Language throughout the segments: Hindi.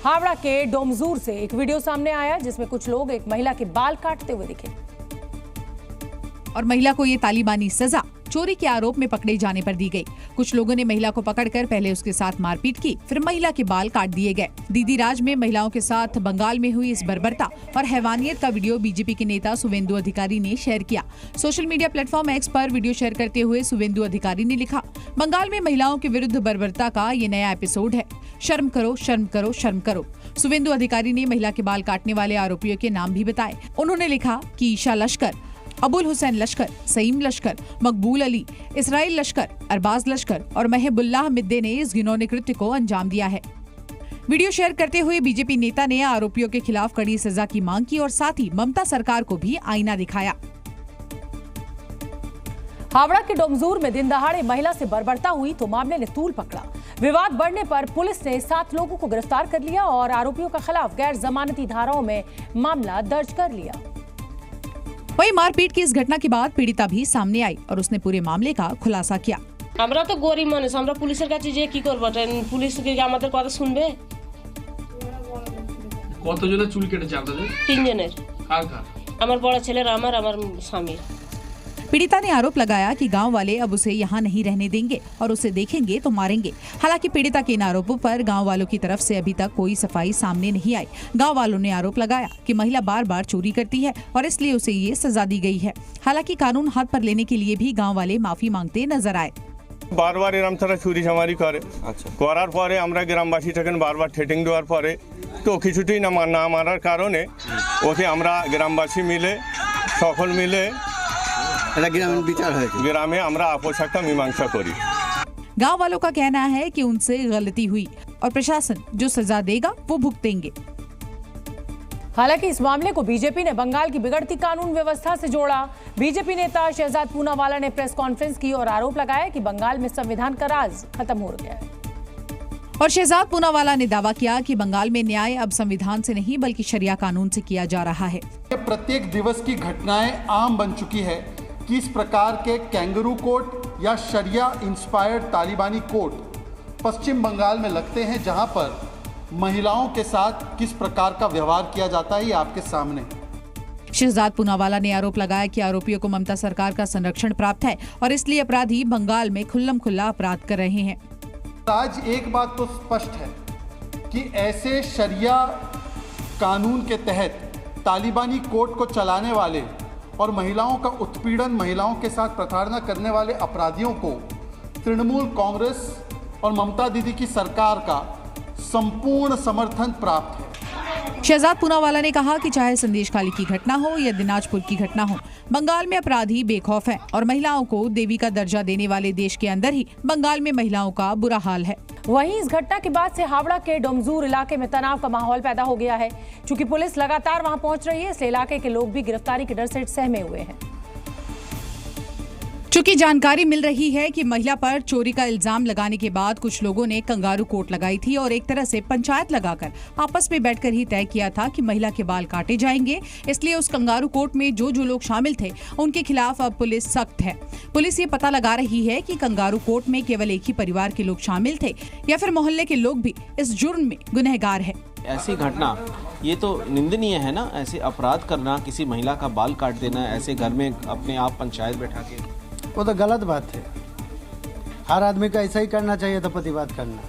हावड़ा के डोमजूर से एक वीडियो सामने आया जिसमें कुछ लोग एक महिला के बाल काटते हुए दिखे और महिला को ये तालिबानी सजा चोरी के आरोप में पकड़े जाने पर दी गई। कुछ लोगों ने महिला को पकड़कर पहले उसके साथ मारपीट की, फिर महिला के बाल काट दिए गए। दीदी राज में महिलाओं के साथ बंगाल में हुई इस बर्बरता और हैवानियत का वीडियो बीजेपी के नेता शुवेंदु अधिकारी ने शेयर किया। सोशल मीडिया प्लेटफॉर्म एक्स पर वीडियो शेयर करते हुए शुवेंदु अधिकारी ने लिखा, बंगाल में महिलाओं के विरुद्ध बर्बरता का ये नया एपिसोड है। शर्म करो, शर्म करो, शर्म करो। शुवेंदु अधिकारी ने महिला के बाल काटने वाले आरोपियों के नाम भी बताए। उन्होंने लिखा कि ईशा लश्कर, अबुल हुसैन लश्कर, सईम लश्कर, मकबूल अली, इसराइल लश्कर, अरबाज लश्कर और महबुल्लाह मिद्दे ने इस घिनौने कृत्य को अंजाम दिया है। वीडियो शेयर करते हुए बीजेपी नेता ने आरोपियों के खिलाफ कड़ी सजा की मांग की और साथ ही ममता सरकार को भी आईना दिखाया। हावड़ा के डोमजूर में दिन दहाड़े महिला से बर्बरता हुई तो मामले ने तूल पकड़ा। विवाद बढ़ने पर पुलिस ने 7 लोगों को गिरफ्तार कर लिया और आरोपियों के खिलाफ गैर जमानती धाराओं में मामला दर्ज कर लिया। वही मारपीट की इस घटना के बाद पीड़िता भी सामने आई और उसने पूरे मामले का खुलासा किया। আমরা তো গরিব মানুষ, আমরা পুলিশের কাছে যে কি করব? পুলিশ কি আমাদের কথা শুনবে? কতজনের চুল কেটেছে আপনাদের? 3 জনের। কার কার? আমার বড় ছেলের, আমার স্বামীর। पीड़िता ने आरोप लगाया कि गांव वाले अब उसे यहां नहीं रहने देंगे और उसे देखेंगे तो मारेंगे। हालांकि पीड़िता के इन आरोपों पर गांव वालों की तरफ से अभी तक कोई सफाई सामने नहीं आई। गांव वालों ने आरोप लगाया कि महिला बार बार चोरी करती है और इसलिए उसे ये सजा दी गई है। हालांकि कानून हाथ पर लेने के लिए भी गाँव वाले माफी मांगते नजर आए। बार बार एरम तारा चुरी चामारी करे, करार परे आमरा ग्रामबासीटाके बार बार थ्रेटिंग देওয়ার পরে তো কিছুতেই না মারার কারণে ওকে আমরা গ্রামবাসী মিলে সকল মিলে ग्रामे আমরা আপোষ একটা মীমাংসা করি। गांव वालों का कहना है कि उनसे गलती हुई और प्रशासन जो सजा देगा वो भुगतेंगे। हालांकि इस मामले को बीजेपी ने बंगाल की बिगड़ती कानून व्यवस्था से जोड़ा। बीजेपी नेता शहजाद पूनावाला ने प्रेस कॉन्फ्रेंस की और आरोप लगाया कि बंगाल में संविधान का राज खत्म हो गया है। और शहजाद पूनावाला ने दावा किया कि बंगाल में न्याय अब संविधान से नहीं बल्कि शरिया कानून से किया जा रहा है। प्रत्येक दिवस की घटनाएं आम बन चुकी है कि इस प्रकार के कैंगरू कोर्ट या शरिया इंस्पायर्ड तालिबानी कोर्ट पश्चिम बंगाल में लगते हैं, जहां पर महिलाओं के साथ किस प्रकार का व्यवहार किया जाता है ये आपके सामने। शहजाद पूनावाला ने आरोप लगाया कि आरोपियों को ममता सरकार का संरक्षण प्राप्त है और इसलिए अपराधी बंगाल में खुल्लम खुल्ला अपराध कर रहे हैं। आज एक बात तो स्पष्ट है कि ऐसे शरिया कानून के तहत तालिबानी कोर्ट को चलाने वाले और महिलाओं का उत्पीड़न, महिलाओं के साथ प्रताड़ना करने वाले अपराधियों को तृणमूल कांग्रेस और ममता दीदी की सरकार का संपूर्ण समर्थन प्राप्त है। शहजाद पूनावाला ने कहा कि चाहे संदेश खाली की घटना हो या दिनाजपुर की घटना हो, बंगाल में अपराधी बेखौफ हैं और महिलाओं को देवी का दर्जा देने वाले देश के अंदर ही बंगाल में महिलाओं का बुरा हाल है। वहीं इस घटना के बाद से हावड़ा के डोमजूर इलाके में तनाव का माहौल पैदा हो गया है। चूंकि पुलिस लगातार वहां पहुंच रही है, इसलिए इलाके के लोग भी गिरफ्तारी के डर से सहमे हुए हैं। चूंकि जानकारी मिल रही है कि महिला पर चोरी का इल्जाम लगाने के बाद कुछ लोगों ने कंगारू कोर्ट लगाई थी और एक तरह से पंचायत लगाकर आपस में बैठकर ही तय किया था कि महिला के बाल काटे जाएंगे। इसलिए उस कंगारू कोर्ट में जो जो लोग शामिल थे उनके खिलाफ अब पुलिस सख्त है। पुलिस ये पता लगा रही है कि कंगारू कोर्ट में केवल एक ही परिवार के लोग शामिल थे या फिर मोहल्ले के लोग भी इस जुर्म में गुनहगार है। ऐसी घटना ये तो निंदनीय है ना, ऐसे अपराध करना, किसी महिला का बाल काट देना ऐसे घर में अपने आप पंचायत बैठा के, वो तो गलत बात है। हर आदमी को ऐसा ही करना चाहिए था, प्रतिवाद करना।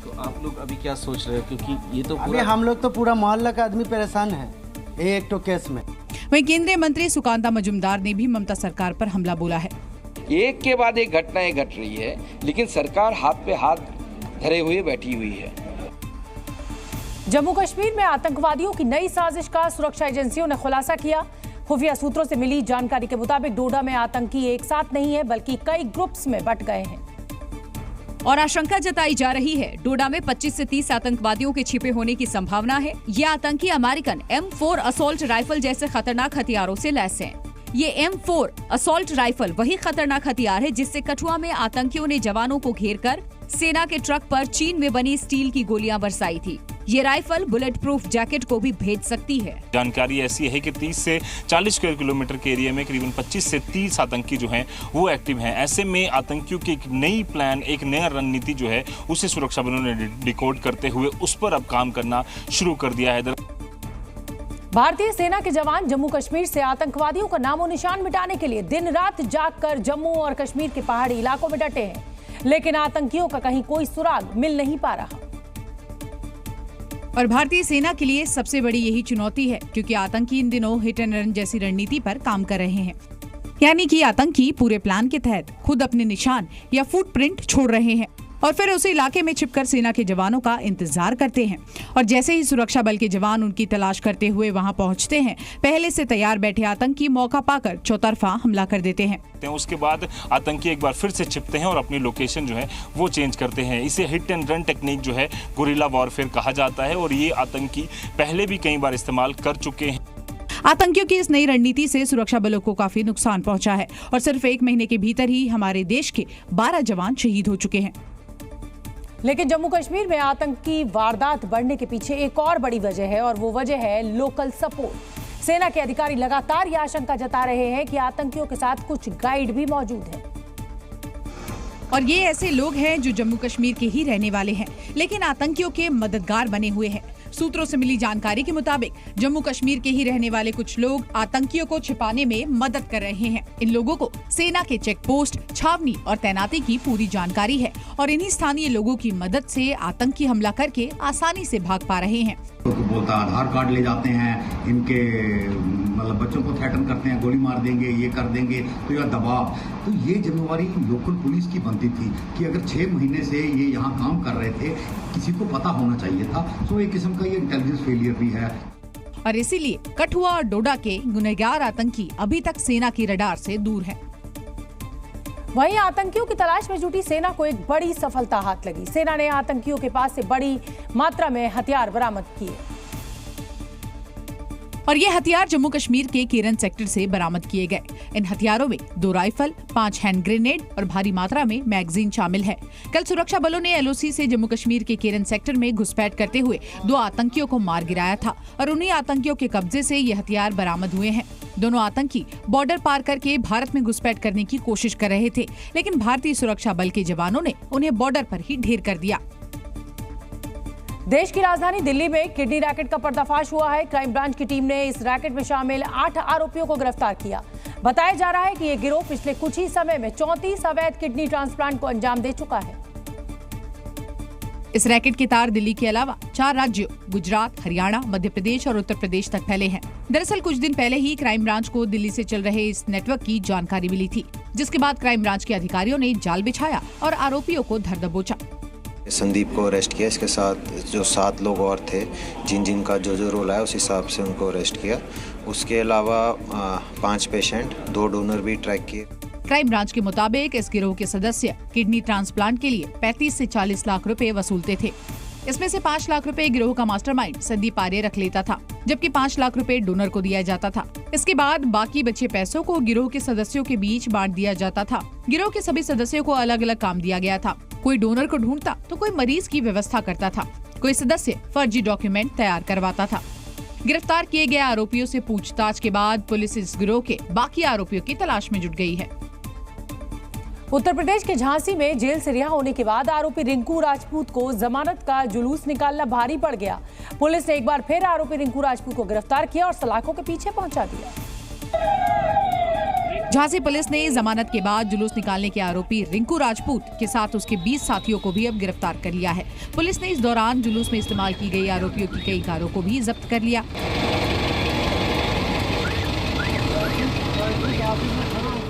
तो आप लोग अभी क्या सोच रहे हो? क्योंकि ये तो अभी हम लोग तो पूरा मोहल्ला का आदमी परेशान है एक तो केस में। वहीं केंद्रीय मंत्री सुकांता मजुमदार ने भी ममता सरकार पर हमला बोला है। एक के बाद एक घटनाएं घट रही है, लेकिन सरकार हाथ पे हाथ धरे हुए बैठी हुई है। जम्मू कश्मीर में आतंकवादियों की नई साजिश का सुरक्षा एजेंसियों ने खुलासा किया। खुफिया सूत्रों से मिली जानकारी के मुताबिक डोडा में आतंकी एक साथ नहीं है बल्कि कई ग्रुप्स में बंट गए हैं और आशंका जताई जा रही है डोडा में 25 से 30 आतंकवादियों के छिपे होने की संभावना है। ये आतंकी अमेरिकन M4 असॉल्ट राइफल जैसे खतरनाक हथियारों से लैस हैं। ये M4 असॉल्ट राइफल वही खतरनाक हथियार है जिससे कठुआ में आतंकियों ने जवानों को घेरकर सेना के ट्रक पर चीन में बनी स्टील की गोलियां बरसाई थी। ये राइफल बुलेट प्रूफ जैकेट को भी भेज सकती है। जानकारी ऐसी है कि 30 से 40 स्क्वायर किलोमीटर के एरिया में करीबन 25 से 30 आतंकी जो हैं वो एक्टिव हैं। ऐसे में आतंकियों की एक नई प्लान, एक नया रणनीति जो है उसे सुरक्षा बलों ने डिकोड करते हुए उस पर अब काम करना शुरू कर दिया है। भारतीय सेना के जवान जम्मू कश्मीर से आतंकवादियों का नामो निशान मिटाने के लिए दिन रात जागकर जम्मू और कश्मीर के पहाड़ी इलाकों में डटे हैं, लेकिन आतंकियों का कहीं कोई सुराग मिल नहीं पा रहा। और भारतीय सेना के लिए सबसे बड़ी यही चुनौती है, क्योंकि आतंकी इन दिनों हिट एंड रन जैसी रणनीति पर काम कर रहे हैं। यानी कि आतंकी पूरे प्लान के तहत खुद अपने निशान या फुटप्रिंट छोड़ रहे हैं और फिर उस इलाके में छिपकर सेना के जवानों का इंतजार करते हैं। और जैसे ही सुरक्षा बल के जवान उनकी तलाश करते हुए वहां पहुंचते हैं, पहले से तैयार बैठे आतंकी मौका पाकर चौतरफा हमला कर देते हैं। उसके बाद आतंकी एक बार फिर से छिपते हैं और अपनी लोकेशन जो है वो चेंज करते हैं। इसे हिट एंड रन टेक्निक जो है गुरिल्ला वॉरफेयर कहा जाता है और ये आतंकी पहले भी कई बार इस्तेमाल कर चुके हैं। आतंकियों की इस नई रणनीति से सुरक्षा बलों को काफी नुकसान पहुंचा है और सिर्फ 1 महीने के भीतर ही हमारे देश के 12 जवान शहीद हो चुके हैं। लेकिन जम्मू कश्मीर में आतंकी वारदात बढ़ने के पीछे एक और बड़ी वजह है और वो वजह है लोकल सपोर्ट। सेना के अधिकारी लगातार यह आशंका जता रहे हैं कि आतंकियों के साथ कुछ गाइड भी मौजूद हैं। और ये ऐसे लोग हैं जो जम्मू कश्मीर के ही रहने वाले हैं, लेकिन आतंकियों के मददगार बने हुए हैं। सूत्रों से मिली जानकारी के मुताबिक जम्मू कश्मीर के ही रहने वाले कुछ लोग आतंकियों को छिपाने में मदद कर रहे हैं। इन लोगों को सेना के चेक पोस्ट, छावनी और तैनाती की पूरी जानकारी है और इन्हीं स्थानीय लोगों की मदद से आतंकी हमला करके आसानी से भाग पा रहे हैं। तो बोलता आधार कार्ड ले जाते हैं, इनके मतलब बच्चों को थ्रेटन करते हैं, गोली मार देंगे, ये कर देंगे, तो यह दबाव। तो ये जिम्मेवारी लोकल पुलिस की बनती थी कि अगर 6 महीने से ये यहाँ काम कर रहे थे, किसी को पता होना चाहिए था। तो एक किस्म का ये इंटेलिजेंस फेलियर भी है। और इसीलिए कठुआ और डोडा के गुनहगार आतंकी अभी तक सेना की रडार से दूर हैं। वहीं आतंकियों की तलाश में जुटी सेना को एक बड़ी सफलता हाथ लगी। सेना ने आतंकियों के पास से बड़ी मात्रा में हथियार बरामद किए और ये हथियार जम्मू कश्मीर के केरन सेक्टर से बरामद किए गए। इन हथियारों में 2 राइफल, 5 हैंड ग्रेनेड और भारी मात्रा में मैगजीन शामिल है। कल सुरक्षा बलों ने एलओसी से जम्मू कश्मीर के केरन सेक्टर में घुसपैठ करते हुए 2 आतंकियों को मार गिराया था और उन्हीं आतंकियों के कब्जे से ये हथियार बरामद हुए हैं। दोनों आतंकी बॉर्डर पार करके भारत में घुसपैठ करने की कोशिश कर रहे थे, लेकिन भारतीय सुरक्षा बल के जवानों ने उन्हें बॉर्डर पर ही ढेर कर दिया। देश की राजधानी दिल्ली में किडनी रैकेट का पर्दाफाश हुआ है। क्राइम ब्रांच की टीम ने इस रैकेट में शामिल 8 आरोपियों को गिरफ्तार किया। बताया जा रहा है कि ये गिरोह पिछले कुछ ही समय में 34 अवैध किडनी ट्रांसप्लांट को अंजाम दे चुका है। इस रैकेट के तार दिल्ली के अलावा 4 राज्यों गुजरात, हरियाणा, मध्य प्रदेश और उत्तर प्रदेश तक फैले हैं। दरअसल कुछ दिन पहले ही क्राइम ब्रांच को दिल्ली से चल रहे इस नेटवर्क की जानकारी मिली थी, जिसके बाद क्राइम ब्रांच के अधिकारियों ने जाल बिछाया और आरोपियों को धर दबोचा। संदीप को अरेस्ट किया। इसके साथ जो 7 लोग और थे, जिनका जो रोल है उस हिसाब से उनको अरेस्ट किया। उसके अलावा 5 पेशेंट, 2 डोनर भी ट्रैक किए। क्राइम ब्रांच के मुताबिक इस गिरोह के सदस्य किडनी ट्रांसप्लांट के लिए 35 से 40 लाख रुपए वसूलते थे। इसमें से 5 लाख रुपए गिरोह का मास्टरमाइंड संदीप आर्य रख लेता था, जबकि 5 लाख रुपए डोनर को दिया जाता था। इसके बाद बाकी बचे पैसों को गिरोह के सदस्यों के बीच बांट दिया जाता था। गिरोह के सभी सदस्यों को अलग अलग काम दिया गया था। कोई डोनर को ढूंढता तो कोई मरीज की व्यवस्था करता था, कोई सदस्य फर्जी डॉक्यूमेंट तैयार करवाता था। गिरफ्तार किए गए आरोपियों से पूछताछ के बाद पुलिस इस गिरोह के बाकी आरोपियों की तलाश में जुट गई है। उत्तर प्रदेश के झांसी में जेल से रिहा होने के बाद आरोपी रिंकू राजपूत को जमानत का जुलूस निकालना भारी पड़ गया। पुलिस ने एक बार फिर आरोपी रिंकू राजपूत को गिरफ्तार किया और सलाखों के पीछे पहुंचा दिया। झांसी पुलिस ने जमानत के बाद जुलूस निकालने के आरोपी रिंकू राजपूत के साथ उसके 20 साथियों को भी अब गिरफ्तार कर लिया है। पुलिस ने इस दौरान जुलूस में इस्तेमाल की गई आरोपियों की कई कारों को भी जब्त कर लिया।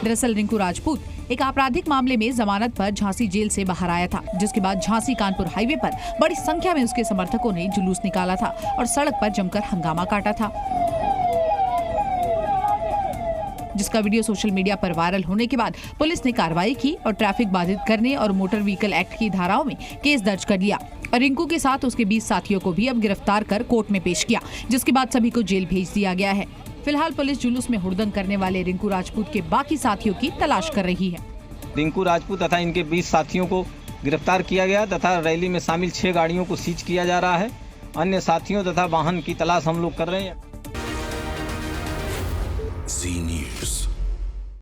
दरअसल रिंकू राजपूत एक आपराधिक मामले में जमानत पर झांसी जेल से बाहर आया था, जिसके बाद झांसी कानपुर हाईवे पर बड़ी संख्या में उसके समर्थकों ने जुलूस निकाला था और सड़क पर जमकर हंगामा काटा था, जिसका वीडियो सोशल मीडिया पर वायरल होने के बाद पुलिस ने कार्रवाई की और ट्रैफिक बाधित करने और मोटर व्हीकल एक्ट की धाराओं में केस दर्ज कर लिया और रिंकू के साथ उसके 20 साथियों को भी अब गिरफ्तार कर कोर्ट में पेश किया, जिसके बाद सभी को जेल भेज दिया गया है। फिलहाल पुलिस जुलूस में हुड़दंग करने वाले रिंकू राजपूत के बाकी साथियों की तलाश कर रही है। रिंकू राजपूत तथा इनके 20 साथियों को गिरफ्तार किया गया तथा रैली में शामिल 6 गाड़ियों को सीज किया जा रहा है अन्य साथियों तथा वाहन की तलाश हम लोग कर रहे हैं। जी